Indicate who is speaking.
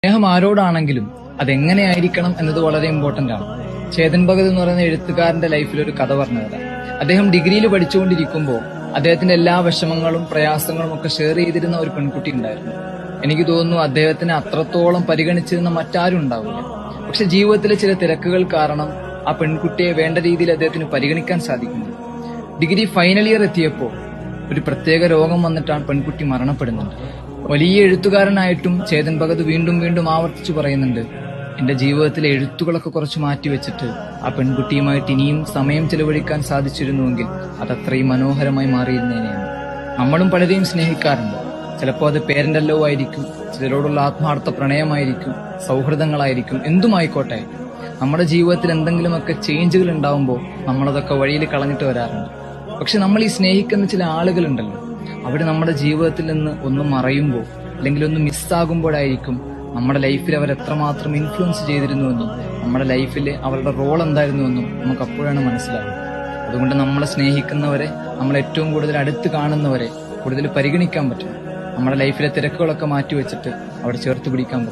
Speaker 1: സ്നേഹം ആരോടാണെങ്കിലും അതെങ്ങനെയായിരിക്കണം എന്നത് വളരെ ഇമ്പോർട്ടന്റ് ആണ്. ചേതൻ ഭഗത് എന്ന് പറയുന്ന എഴുത്തുകാരന്റെ ലൈഫിൽ ഒരു കഥ പറഞ്ഞു തരാം. അദ്ദേഹം ഡിഗ്രിയിൽ പഠിച്ചുകൊണ്ടിരിക്കുമ്പോൾ അദ്ദേഹത്തിന്റെ എല്ലാ വിഷമങ്ങളും പ്രയാസങ്ങളും ഒക്കെ ഷെയർ ചെയ്തിരുന്ന ഒരു പെൺകുട്ടി ഉണ്ടായിരുന്നു. എനിക്ക് തോന്നുന്നു അദ്ദേഹത്തിനെ അത്രത്തോളം പരിഗണിച്ചിരുന്ന മറ്റാരും ഉണ്ടാവില്ല. പക്ഷെ ജീവിതത്തിലെ ചില തിരക്കുകൾ കാരണം ആ പെൺകുട്ടിയെ വേണ്ട രീതിയിൽ അദ്ദേഹത്തിന് പരിഗണിക്കാൻ സാധിക്കുന്നു. ഡിഗ്രി ഫൈനൽ ഇയർ എത്തിയപ്പോൾ ഒരു പ്രത്യേക രോഗം വന്നിട്ടാണ് പെൺകുട്ടി മരണപ്പെടുന്നത്. വലിയ എഴുത്തുകാരനായിട്ടും ചേതൻ ഭഗത് വീണ്ടും വീണ്ടും ആവർത്തിച്ചു പറയുന്നുണ്ട്, എന്റെ ജീവിതത്തിലെ എഴുത്തുകളൊക്കെ കുറച്ച് മാറ്റിവെച്ചിട്ട് ആ പെൺകുട്ടിയുമായിട്ട് ഇനിയും സമയം ചെലവഴിക്കാൻ സാധിച്ചിരുന്നുവെങ്കിൽ അതത്രയും മനോഹരമായി മാറിയിരുന്നേനെയാണ്. നമ്മളും പലരെയും സ്നേഹിക്കാറുണ്ട്. ചിലപ്പോൾ അത് പേരന്റ് ലവ് ആയിരിക്കും, ചിലരോടുള്ള ആത്മാർത്ഥ പ്രണയമായിരിക്കും, സൗഹൃദങ്ങളായിരിക്കും, എന്തുമായിക്കോട്ടെ. നമ്മുടെ ജീവിതത്തിൽ എന്തെങ്കിലുമൊക്കെ ചേഞ്ചുകൾ ഉണ്ടാവുമ്പോൾ നമ്മളതൊക്കെ വഴിയിൽ കളഞ്ഞിട്ട് വരാറുണ്ട്. പക്ഷെ നമ്മൾ ഈ സ്നേഹിക്കുന്ന ചില ആളുകളുണ്ടല്ലോ, അവിടെ നമ്മുടെ ജീവിതത്തിൽ നിന്ന് ഒന്നും മറയുമ്പോൾ അല്ലെങ്കിൽ ഒന്ന് മിസ്സാകുമ്പോഴായിരിക്കും നമ്മുടെ ലൈഫിൽ അവർ എത്രമാത്രം ഇൻഫ്ലുവൻസ് ചെയ്തിരുന്നുവെന്നും നമ്മുടെ ലൈഫിൽ അവരുടെ റോൾ എന്തായിരുന്നുവെന്നും നമുക്ക് അപ്പോഴാണ് മനസ്സിലാവുന്നത്. അതുകൊണ്ട് നമ്മളെ സ്നേഹിക്കുന്നവരെ, നമ്മൾ ഏറ്റവും കൂടുതൽ അടുത്ത് കാണുന്നവരെ കൂടുതൽ പരിഗണിക്കാൻ പറ്റും. നമ്മുടെ ലൈഫിലെ തിരക്കുകളൊക്കെ മാറ്റിവെച്ചിട്ട് അവിടെ ചേർത്ത് പിടിക്കാൻ പറ്റും.